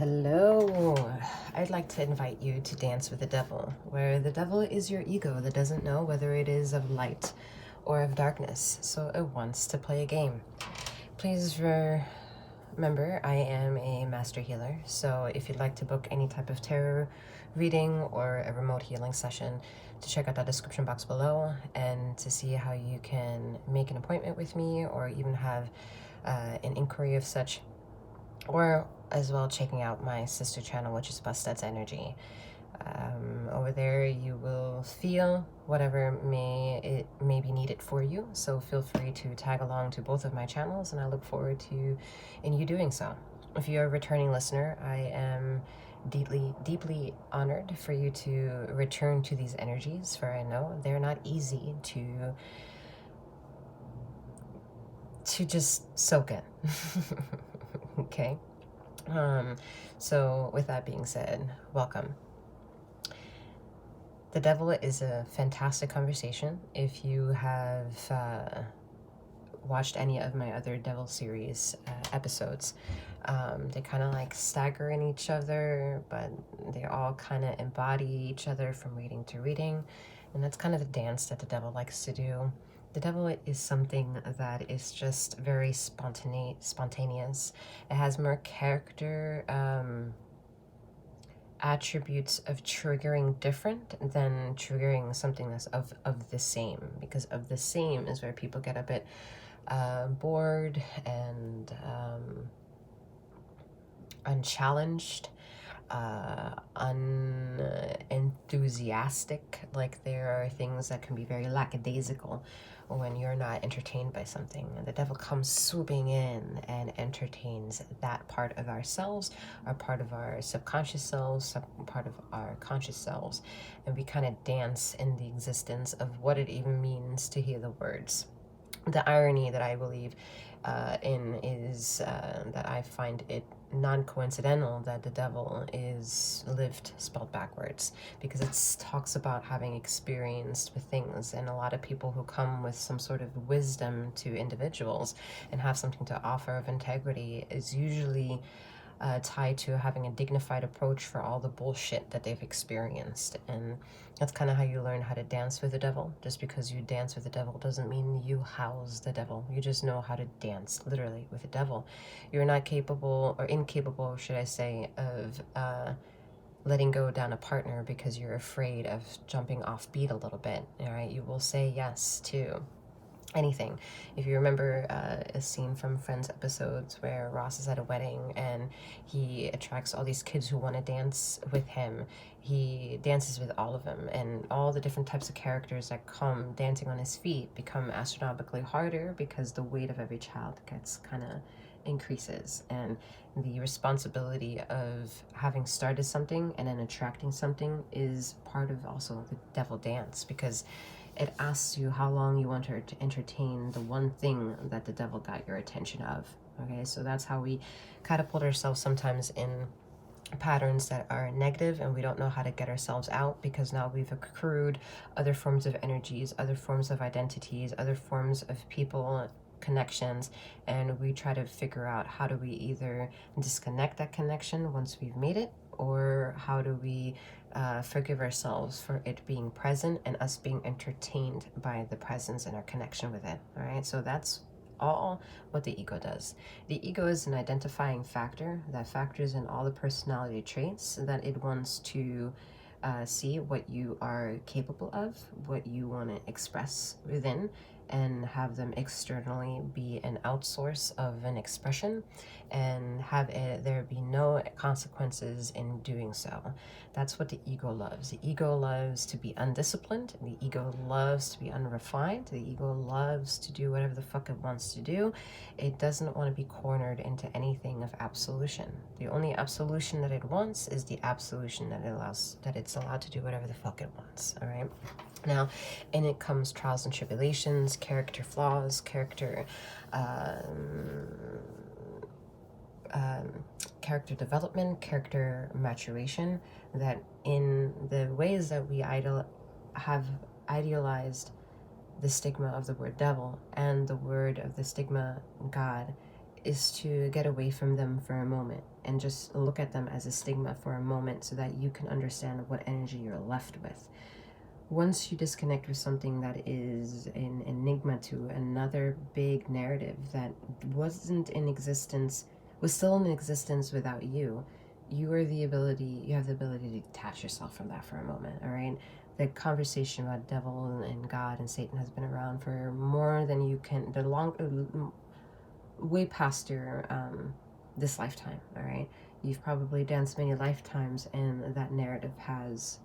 Hello. I'd like to invite you to dance with the devil, where the devil is your ego that doesn't know whether it is of light or of darkness, so it wants to play a game. Please remember, I am a master healer, so if you'd like to book any type of tarot reading or a remote healing session, to check out that description box below and to see how you can make an appointment with me or even have an inquiry of such, or as well checking out my sister channel, which is 𝗲𝗲𝗺Energy. Over there you will feel whatever may be needed for you, so feel free to tag along to both of my channels, and I look forward to you doing so. If you're a returning listener, I am deeply honored for you to return to these energies, for I know they're not easy to just soak in. Okay. So with that being said, welcome. The devil is a fantastic conversation. If you have watched any of my other devil series episodes, they kind of like stagger in each other, but they all kind of embody each other from reading to reading, and that's kind of the dance that the devil likes to do. The devil is something that is just very spontaneous. It has more character attributes of triggering different than triggering something that's of the same, because of the same is where people get a bit bored and unchallenged, unenthusiastic. Like, there are things that can be very lackadaisical when you're not entertained by something, and the devil comes swooping in and entertains that part of ourselves, or part of our subconscious selves, part of our conscious selves, and we kind of dance in the existence of what it even means to hear the words. The irony that I believe in is that I find it non-coincidental that the devil is lived spelled backwards, because it talks about having experienced with things, and a lot of people who come with some sort of wisdom to individuals and have something to offer of integrity is usually tied to having a dignified approach for all the bullshit that they've experienced. And that's kind of how you learn how to dance with the devil. Just because you dance with the devil doesn't mean you house the devil. You just know how to dance literally with the devil. You're not capable, or incapable should I say, of letting go down a partner because you're afraid of jumping off beat a little bit. All right, you will say yes to anything. If you remember a scene from Friends episodes where Ross is at a wedding and he attracts all these kids who want to dance with him, he dances with all of them, and all the different types of characters that come dancing on his feet become astronomically harder because the weight of every child gets kind of increases, and the responsibility of having started something and then attracting something is part of also the devil dance, because it asks you how long you want her to entertain the one thing that the devil got your attention of. Okay, so that's how we catapult ourselves sometimes in patterns that are negative, and we don't know how to get ourselves out, because now we've accrued other forms of energies, other forms of identities, other forms of people, connections, and we try to figure out how do we either disconnect that connection once we've made it, or how do we forgive ourselves for it being present and us being entertained by the presence and our connection with it. All right, so that's all what the ego does. The ego is an identifying factor that factors in all the personality traits that it wants to see what you are capable of, what you want to express within, and have them externally be an outsource of an expression, and have there be no consequences in doing so. That's what the ego loves. The ego loves to be undisciplined. The ego loves to be unrefined. The ego loves to do whatever the fuck it wants to do. It doesn't want to be cornered into anything of absolution. The only absolution that it wants is the absolution that it's allowed to do whatever the fuck it wants. All right. Now, in it comes trials and tribulations, character flaws, character development, character maturation, that in the ways that we have idealized the stigma of the word devil and the word of the stigma God, is to get away from them for a moment and just look at them as a stigma for a moment so that you can understand what energy you're left with. Once you disconnect with something that is an enigma to another big narrative that wasn't in existence, was still in existence without you, you have the ability to detach yourself from that for a moment, all right? The conversation about devil and God and Satan has been around for more than you can, way past your this lifetime, all right? You've probably danced many lifetimes, and that narrative has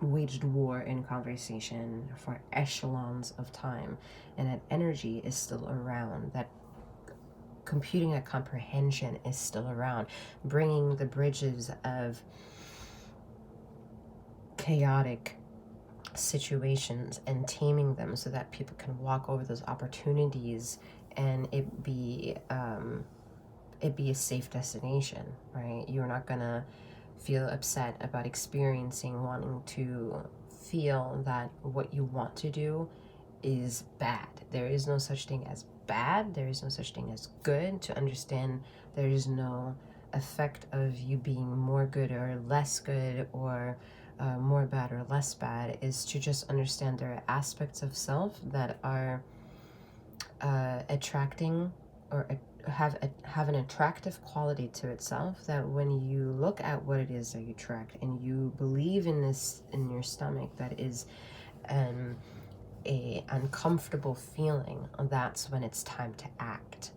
waged war in conversation for echelons of time, and that energy is still around. That computing, that comprehension is still around, bringing the bridges of chaotic situations and taming them so that people can walk over those opportunities and it be a safe destination, right? You're not gonna feel upset about experiencing wanting to feel that what you want to do is bad. There is no such thing as bad. There is no such thing as good. To understand there is no effect of you being more good or less good, or more bad or less bad, is to just understand there are aspects of self that are attracting or have an attractive quality to itself, that when you look at what it is that you attract and you believe in this in your stomach that is a uncomfortable feeling, that's when it's time to act.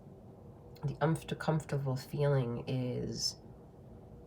The uncomfortable feeling is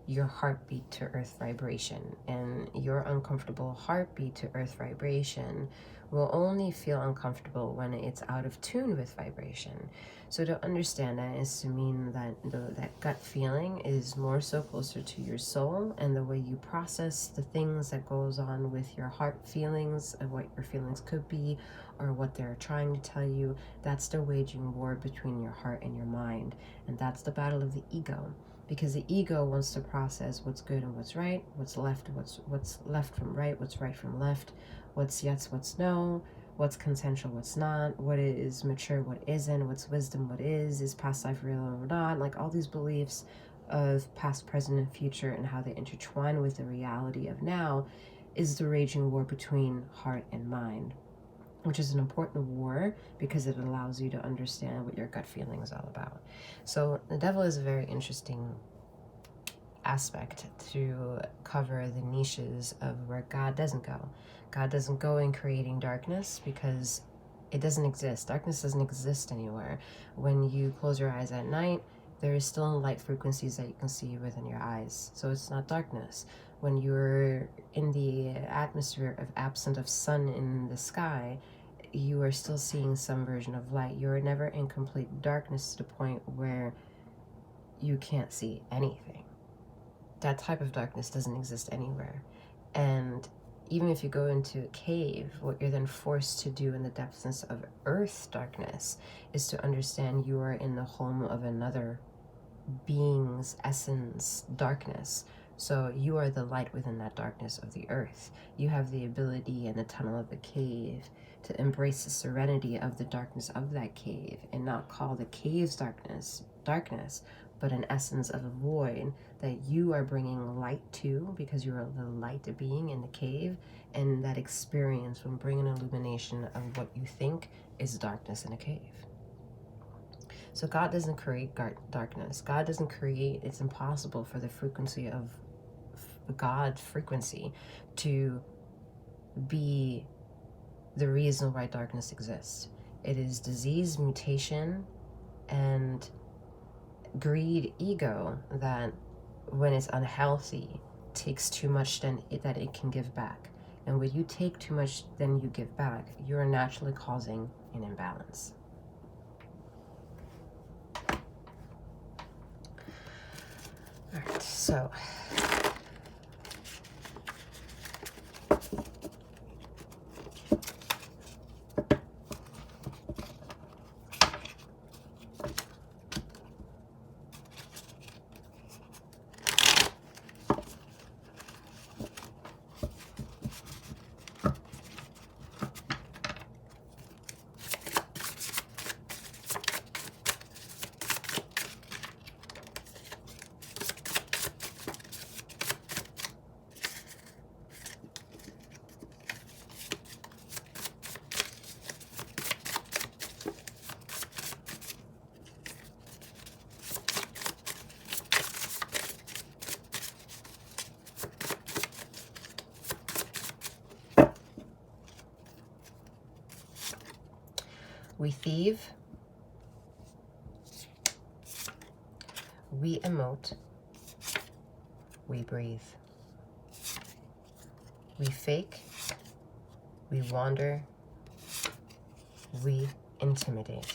your heartbeat to earth vibration, and your uncomfortable heartbeat to earth vibration will only feel uncomfortable when it's out of tune with vibration. So to understand that is to mean that that gut feeling is more so closer to your soul, and the way you process the things that goes on with your heart feelings and what your feelings could be or what they're trying to tell you, that's the waging war between your heart and your mind. And that's the battle of the ego, because the ego wants to process what's good and what's right, what's left from right, what's right from left, what's yes, what's no, what's consensual, what's not, what is mature, what isn't, what's wisdom, what is past life real or not. Like all these beliefs of past, present, and future and how they intertwine with the reality of now is the raging war between heart and mind, which is an important war because it allows you to understand what your gut feeling is all about. So the devil is a very interesting aspect to cover the niches of where God doesn't go. God doesn't go in creating darkness because it doesn't exist. Darkness doesn't exist anywhere. When you close your eyes at night, there is still light frequencies that you can see within your eyes. So it's not darkness. When you're in the atmosphere of absent of sun in the sky, you are still seeing some version of light. You are never in complete darkness to the point where you can't see anything. That type of darkness doesn't exist anywhere. And even if you go into a cave, what you're then forced to do in the depths of earth darkness is to understand you are in the home of another being's essence darkness. So you are the light within that darkness of the earth. You have the ability in the tunnel of the cave to embrace the serenity of the darkness of that cave and not call the cave's darkness, but an essence of a void that you are bringing light to, because you are the light being in the cave, and that experience will bring an illumination of what you think is darkness in a cave. So God doesn't create darkness. God doesn't create, it's impossible for the frequency of God's frequency to be the reason why darkness exists. It is disease, mutation, and greed, ego, that when it's unhealthy takes too much then that it can give back. And when you take too much then you give back, you're naturally causing an imbalance. All right, so We thieve. We emote. We breathe. We fake. We wander. We intimidate.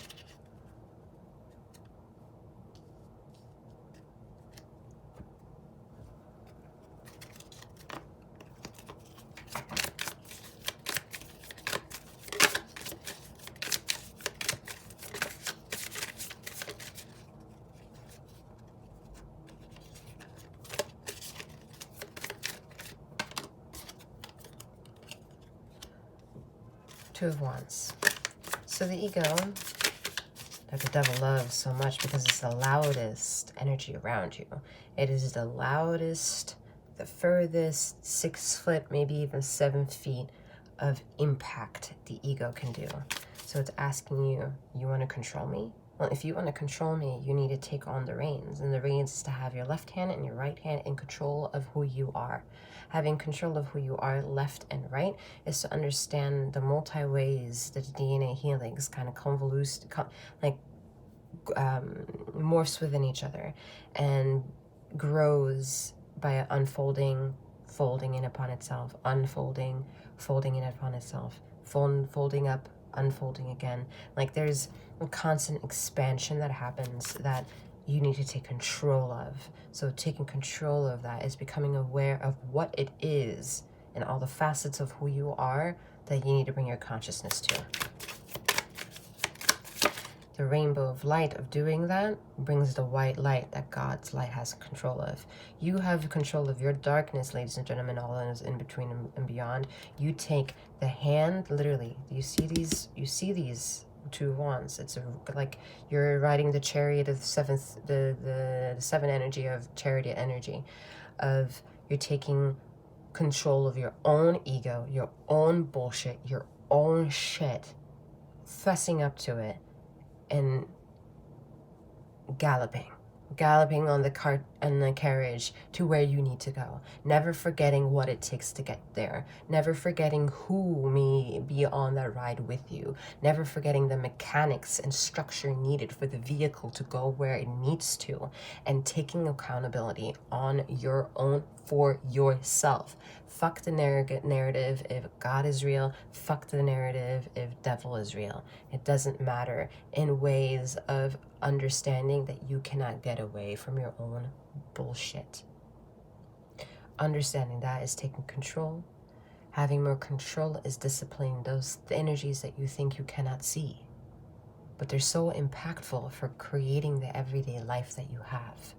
Two of Wands. So the ego that the devil loves so much because it's the loudest energy around you. It is the loudest, the furthest 6 foot, maybe even 7 feet of impact the ego can do. So it's asking you, you want to control me? Well, if you want to control me, you need to take on the reins. And the reins is to have your left hand and your right hand in control of who you are. Having control of who you are, left and right, is to understand the multi ways that DNA healings kind of convolutes, morphs within each other and grows by unfolding, folding in upon itself, unfolding, folding in upon itself, folding up, unfolding again. Like there's a constant expansion that happens that you need to take control of. So taking control of that is becoming aware of what it is and all the facets of who you are that you need to bring your consciousness to. The rainbow of light of doing that brings the white light that God's light has control of. You have control of your darkness, ladies and gentlemen, all in between and beyond. You take the hand, literally, you see these Two of Wands. It's like you're riding the chariot of the seven energy of chariot energy, of you're taking control of your own ego, your own bullshit, your own shit, fussing up to it, and galloping on the cart and the carriage to where you need to go, never forgetting what it takes to get there, never forgetting who may be on that ride with you, never forgetting the mechanics and structure needed for the vehicle to go where it needs to, and taking accountability on your own for yourself. Fuck the narrative if God is real. Fuck the narrative if devil is real. It doesn't matter, in ways of understanding that you cannot get away from your own bullshit. Understanding that is taking control. Having more control is disciplining those energies that you think you cannot see, but they're so impactful for creating the everyday life that you have.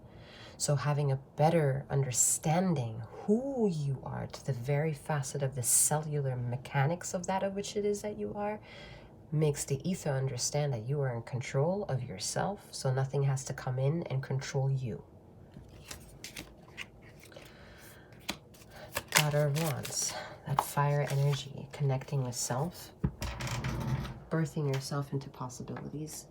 So having a better understanding who you are to the very facet of the cellular mechanics of that of which it is that you are, makes the ether understand that you are in control of yourself, so nothing has to come in and control you. Daughter of Wands, that fire energy, connecting with self, birthing yourself into possibilities,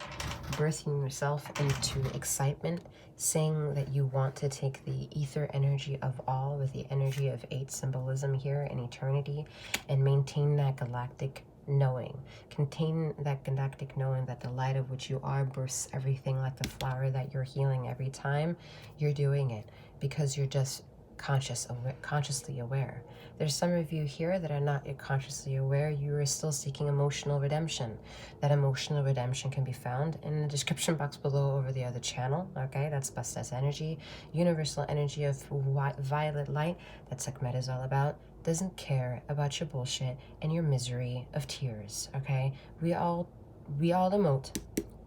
birthing yourself into excitement, saying that you want to take the ether energy of all with the energy of 8 symbolism here in eternity and maintain that galactic knowing. Contain that galactic knowing that the light of which you are bursts everything like the flower that you're healing every time you're doing it, because you're just consciously aware. There's some of you here that are not consciously aware. You are still seeking emotional redemption. That emotional redemption can be found in the description box below over the other channel. Okay, that's Bastet's energy, universal energy of violet light that 𝗖𝘀𝗵𝗔𝗽 is all about. Doesn't care about your bullshit and your misery of tears. Okay, we all emote,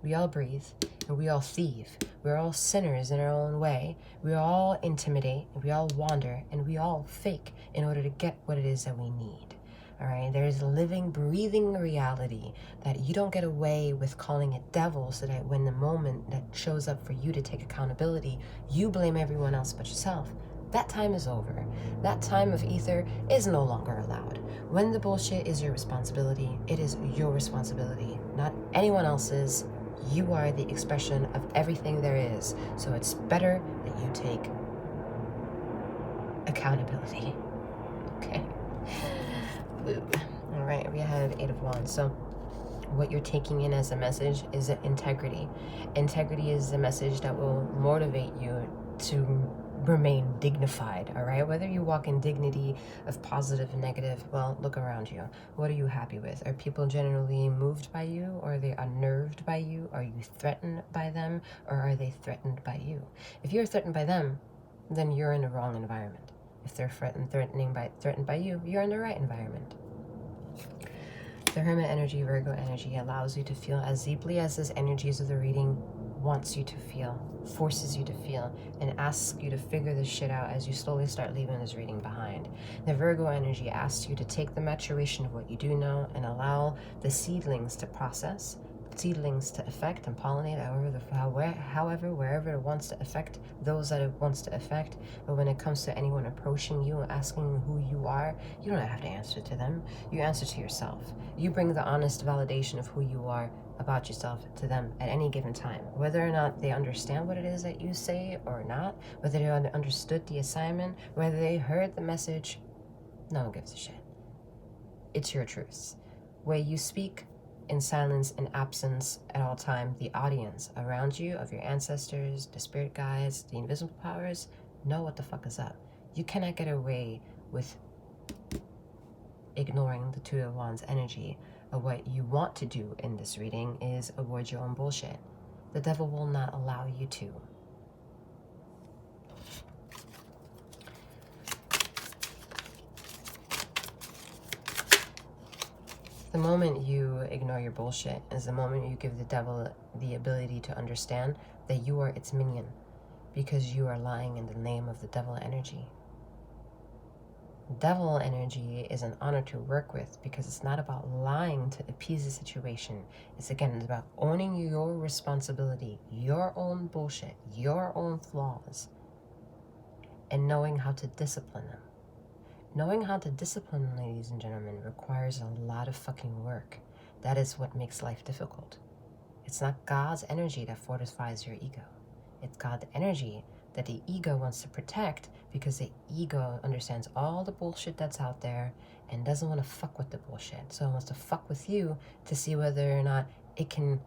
we all breathe, and we all thieve. We're all sinners in our own way. We all intimidate, we all wander, and we all fake in order to get what it is that we need. All right, there's a living, breathing reality that you don't get away with calling it devil, so that when the moment that shows up for you to take accountability, you blame everyone else but yourself. That time is over. That time of ether is no longer allowed. When the bullshit is your responsibility, it is your responsibility, not anyone else's. You are the expression of everything there is. So it's better that you take accountability. Okay. All right, we have 8 of Wands. So what you're taking in as a message is integrity. Integrity is a message that will motivate you to remain dignified, all right? Whether you walk in dignity of positive and negative, well, look around you. What are you happy with? Are people generally moved by you? Or are they unnerved by you? Are you threatened by them? Or are they threatened by you? If you're threatened by them, then you're in the wrong environment. If they're threatened by you, you're in the right environment. The Hermit energy, Virgo energy allows you to feel as deeply as this energies of the reading wants you to feel, forces you to feel, and asks you to figure this shit out as you slowly start leaving this reading behind. The Virgo energy asks you to take the maturation of what you do know and allow the seedlings to process, seedlings to affect and pollinate however, wherever it wants to affect those that it wants to affect. But when it comes to anyone approaching you and asking who you are, you don't have to answer to them. You answer to yourself. You bring the honest validation of who you are about yourself to them at any given time. Whether or not they understand what it is that you say or not, whether they understood the assignment, whether they heard the message, no one gives a shit. It's your truths. Where you speak in silence and absence at all time, the audience around you, of your ancestors, the spirit guides, the invisible powers, know what the fuck is up. You cannot get away with ignoring the Two of Wands energy. What you want to do in this reading is avoid your own bullshit. The devil will not allow you to. The moment you ignore your bullshit is the moment you give the devil the ability to understand that you are its minion, because you are lying in the name of the devil energy. Devil energy is an honor to work with because it's not about lying to appease the situation. It's about owning your responsibility, your own bullshit, your own flaws, and knowing how to discipline them. Knowing how to discipline, ladies and gentlemen, requires a lot of fucking work. That is what makes life difficult. It's not God's energy that fortifies your ego. It's God's energy that the ego wants to protect, because the ego understands all the bullshit that's out there and doesn't want to fuck with the bullshit. So it wants to fuck with you to see whether or not it can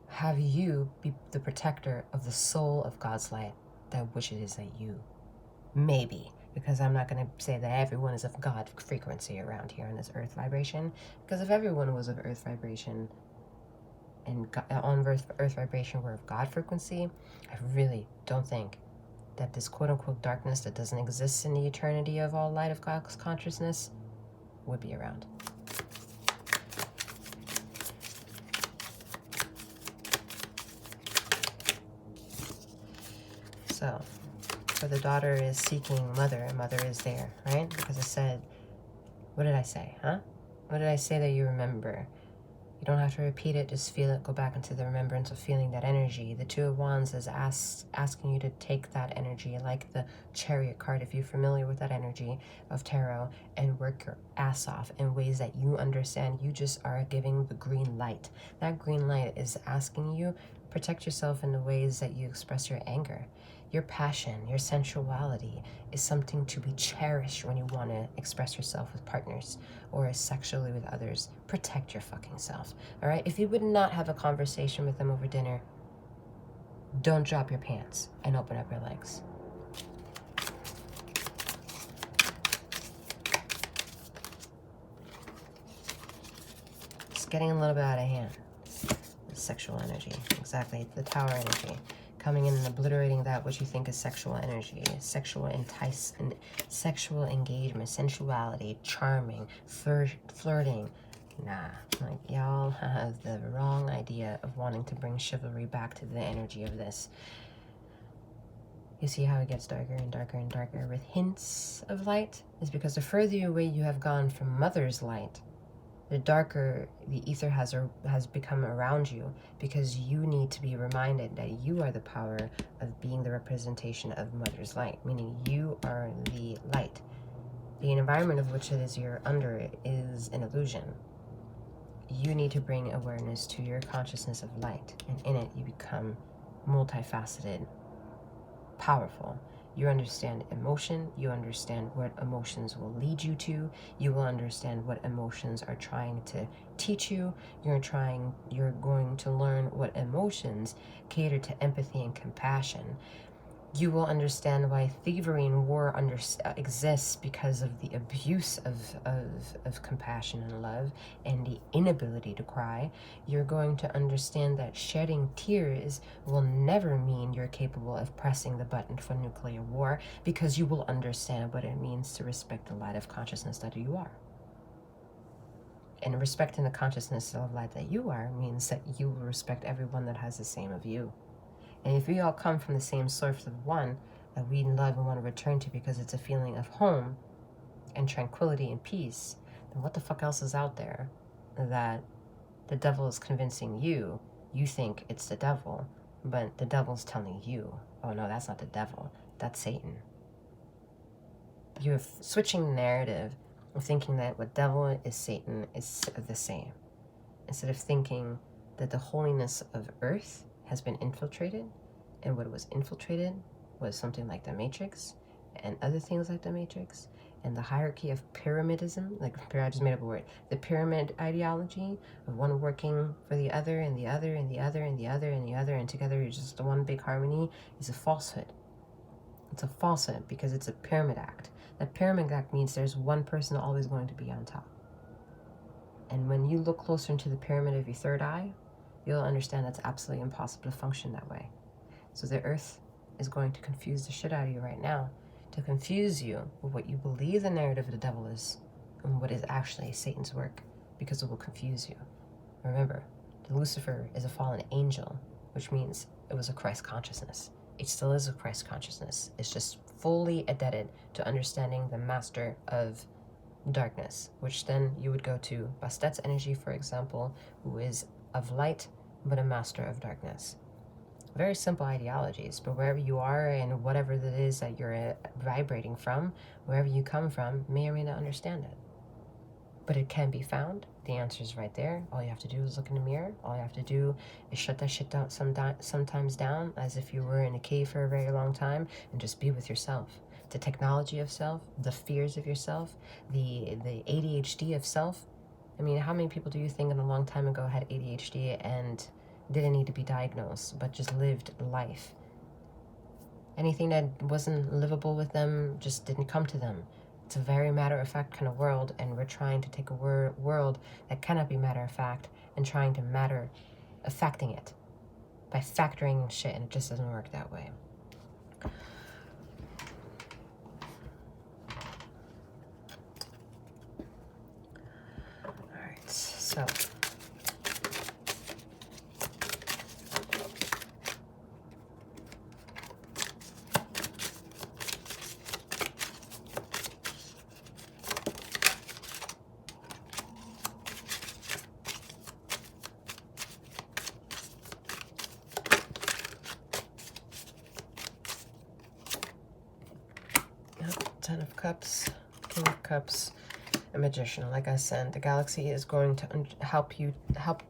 have you be the protector of the soul of God's light, that which it is that you maybe. Because I'm not going to say that everyone is of God frequency around here in this earth vibration. Because if everyone was of earth vibration and on earth vibration were of God frequency, I really don't think that this quote-unquote darkness that doesn't exist in the eternity of all light of God's consciousness would be around. So, for the daughter is seeking mother, and mother is there, right? Because I said, what did I say, huh? What did I say that you remember? You don't have to repeat it, just feel it, go back into the remembrance of feeling that energy. The Two of Wands is asking you to take that energy, like the Chariot card, if you're familiar with that energy of tarot, and work your ass off in ways that you understand. You just are giving the green light. That green light is asking you, protect yourself in the ways that you express your anger. Your passion, your sensuality is something to be cherished when you want to express yourself with partners or sexually with others. Protect your fucking self, all right? If you would not have a conversation with them over dinner, don't drop your pants and open up your legs. It's getting a little bit out of hand. The sexual energy, exactly, the Tower energy. Coming in and obliterating that which you think is sexual energy, sexual engagement, sensuality, charming, flirting. Nah, like y'all have the wrong idea of wanting to bring chivalry back to the energy of this. You see how it gets darker and darker and darker with hints of light? Is because the further away you have gone from mother's light, the darker the ether has become around you, because you need to be reminded that you are the power of being the representation of mother's light, meaning you are the light. The environment of which it is you're under is an illusion. You need to bring awareness to your consciousness of light, and in it you become multifaceted, powerful, You understand emotion. You understand what emotions will lead you to. You will understand what emotions are trying to teach you. You're going to learn what emotions cater to empathy and compassion. You will understand why thievery and war exists, because of the abuse of compassion and love and the inability to cry. You're going to understand that shedding tears will never mean you're capable of pressing the button for nuclear war, because you will understand what it means to respect the light of consciousness that you are. And respecting the consciousness of light that you are means that you will respect everyone that has the same of you. And if we all come from the same source of one that we love and want to return to because it's a feeling of home and tranquility and peace, then what the fuck else is out there that the devil is convincing you think it's the devil, but the devil's telling you, oh no, that's not the devil, that's Satan. You're switching the narrative of thinking that what devil is Satan is the same, instead of thinking that the holiness of earth has been infiltrated, and what was infiltrated was something like the Matrix and other things like the Matrix, and the hierarchy of pyramidism, like I just made up a word, the pyramid ideology of one working for the other and the other and the other and the other and the other, and together you're just the one big harmony, is a falsehood. It's a falsehood because it's a pyramid act. That pyramid act means there's one person always going to be on top. And when you look closer into the pyramid of your third eye, you'll understand that's absolutely impossible to function that way. So the earth is going to confuse the shit out of you right now, to confuse you with what you believe the narrative of the devil is and what is actually Satan's work, because it will confuse you. Remember, Lucifer is a fallen angel, which means it was a Christ consciousness. It still is a Christ consciousness. It's just fully indebted to understanding the master of darkness, which then you would go to Bastet's energy, for example, who is of light, but a master of darkness. Very simple ideologies, but wherever you are and whatever it is that you're vibrating from, wherever you come from, may or may not understand it. But it can be found. The answer is right there. All you have to do is look in the mirror. All you have to do is shut that shit down sometimes down, as if you were in a cave for a very long time, and just be with yourself. The technology of self, the fears of yourself, the ADHD of self. I mean, how many people do you think in a long time ago had ADHD and didn't need to be diagnosed, but just lived life? Anything that wasn't livable with them just didn't come to them. It's a very matter-of-fact kind of world, and we're trying to take a world that cannot be matter-of-fact and trying to affecting it by factoring shit, and it just doesn't work that way. Alright, so Ten of Cups, King of Cups, a Magician. Like I said, the galaxy is going to help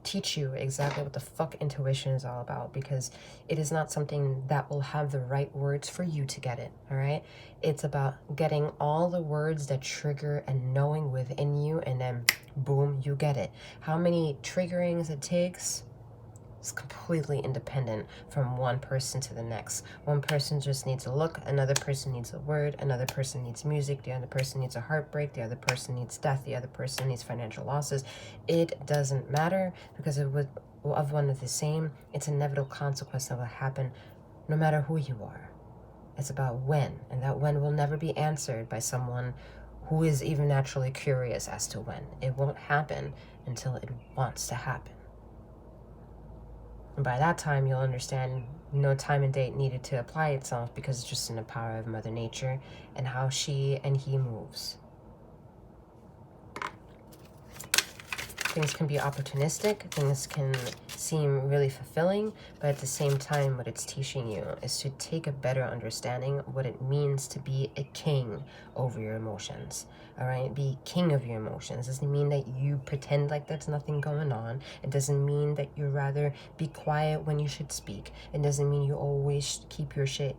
teach you exactly what the fuck intuition is all about, because it is not something that will have the right words for you to get it, all right? It's about getting all the words that trigger and knowing within you, and then boom, you get it. How many triggerings it takes? It's completely independent from one person to the next. One person just needs a look, another person needs a word, another person needs music, the other person needs a heartbreak, the other person needs death, the other person needs financial losses. It doesn't matter, because of one of the same. It's an inevitable consequence that will happen no matter who you are. It's about when, and that when will never be answered by someone who is even naturally curious as to when. It won't happen until it wants to happen. And by that time, you'll understand no time and date needed to apply itself, because it's just in the power of Mother Nature and how she and he moves. Things can be opportunistic, things can seem really fulfilling, but at the same time, what it's teaching you is to take a better understanding of what it means to be a king over your emotions. All right, be king of your emotions. It doesn't mean that you pretend like there's nothing going on. It doesn't mean that you rather be quiet when you should speak. It doesn't mean you always keep your shit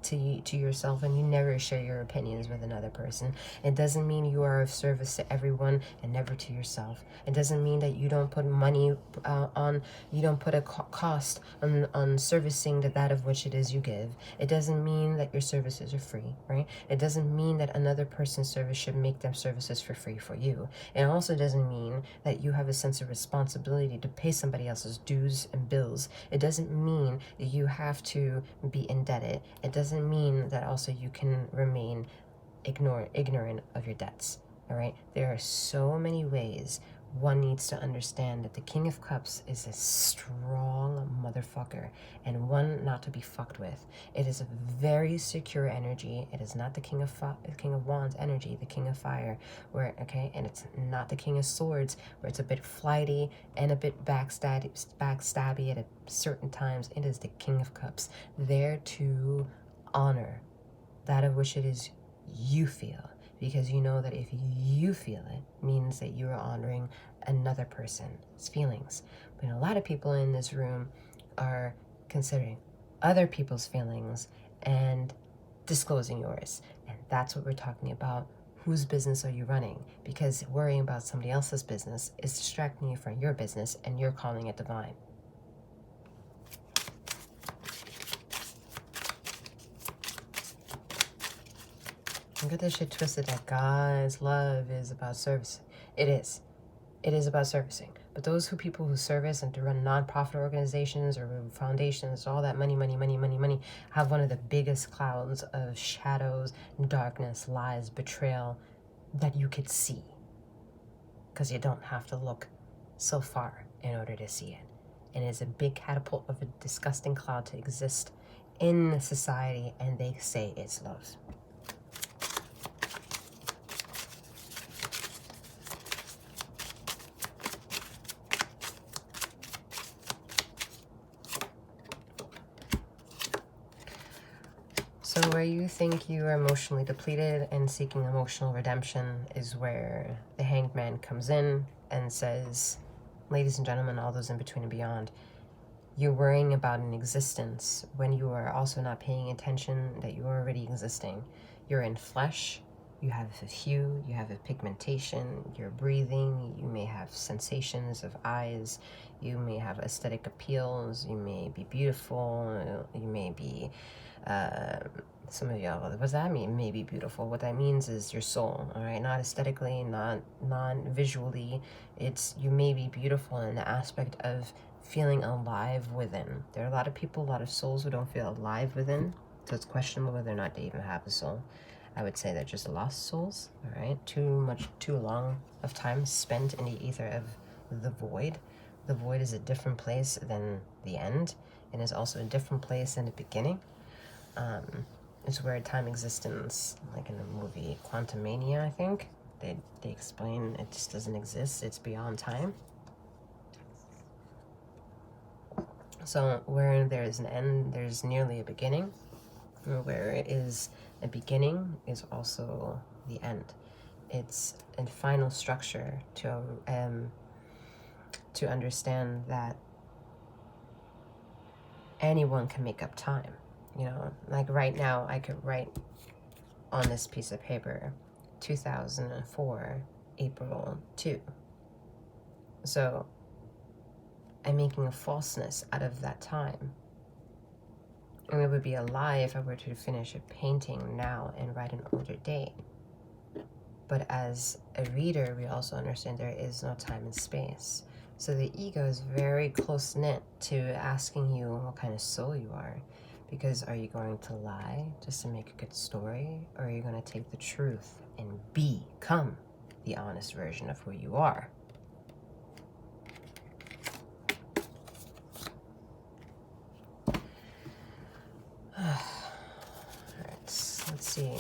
to yourself, and you never share your opinions with another person. It doesn't mean you are of service to everyone and never to yourself. It doesn't mean that you don't put money you don't put a cost on servicing that of which it is you give. It doesn't mean that your services are free, right? It doesn't mean that another person's service should make them services for free for you. It also doesn't mean that you have a sense of responsibility to pay somebody else's dues and bills. It doesn't mean that you have to be indebted. It doesn't mean that also you can remain ignorant of your debts. All right, there are so many ways one needs to understand that the King of Cups is a strong motherfucker and one not to be fucked with. It is a very secure energy. It is not the King of Wands energy, the King of Fire, where and it's not the King of Swords, where it's a bit flighty and a bit backstabby at certain times. It is the King of Cups, there to honor that of which it is you feel. Because you know that if you feel it, means that you are honoring another person's feelings. But a lot of people in this room are considering other people's feelings and disclosing yours. And that's what we're talking about. Whose business are you running? Because worrying about somebody else's business is distracting you from your business, and you're calling it divine. Don't get this shit twisted that God's love is about service. It is. It is about servicing. But those people who service and to run nonprofit organizations or foundations, all that money, have one of the biggest clouds of shadows, darkness, lies, betrayal that you could see. Because you don't have to look so far in order to see it. And it's a big catapult of a disgusting cloud to exist in society, and they say it's love. So where you think you are emotionally depleted and seeking emotional redemption is where the Hanged Man comes in and says, ladies and gentlemen, all those in between and beyond, you're worrying about an existence when you are also not paying attention that you're already existing. You're in flesh, you have a hue, you have a pigmentation, you're breathing, you may have sensations of eyes, you may have aesthetic appeals, you may be beautiful, you may be... some of y'all, what does that mean? Maybe beautiful. What that means is your soul, all right? Not aesthetically, not visually. It's you may be beautiful in the aspect of feeling alive within. There are a lot of people, a lot of souls who don't feel alive within, so it's questionable whether or not they even have a soul. I would say they're just lost souls, all right? Too long of time spent in the ether of the void. The void is a different place than the end, and is also a different place than the beginning. It's where time existence, like in the movie Quantumania, I think, they explain it just doesn't exist, it's beyond time. So where there is an end, there's nearly a beginning. Where it is a beginning is also the end. It's a final structure to understand that anyone can make up time. You know, like right now, I could write on this piece of paper, 2004, April 2. So I'm making a falseness out of that time. And it would be a lie if I were to finish a painting now and write an older date. But as a reader, we also understand there is no time and space. So the ego is very close-knit to asking you what kind of soul you are. Because are you going to lie just to make a good story? Or are you going to take the truth and become the honest version of who you are? Alright, let's see.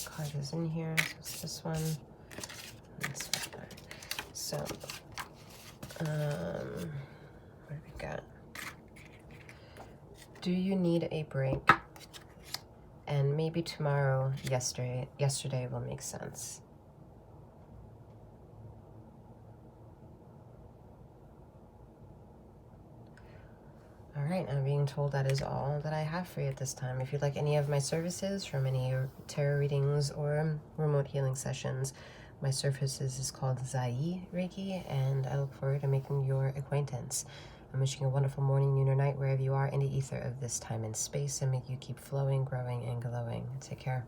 Card is in here, so it's this one. This one. So, what do we got? Do you need a break? and maybe tomorrow, yesterday will make sense. All right, I'm being told that is all that I have for you at this time. If you'd like any of my services, from any tarot readings or remote healing sessions, my services is called 𝗖𝘀𝗵𝗺, and I look forward to making your acquaintance. I'm wishing you a wonderful morning, noon, or night, wherever you are in the ether of this time and space, and may you keep flowing, growing, and glowing. Take care.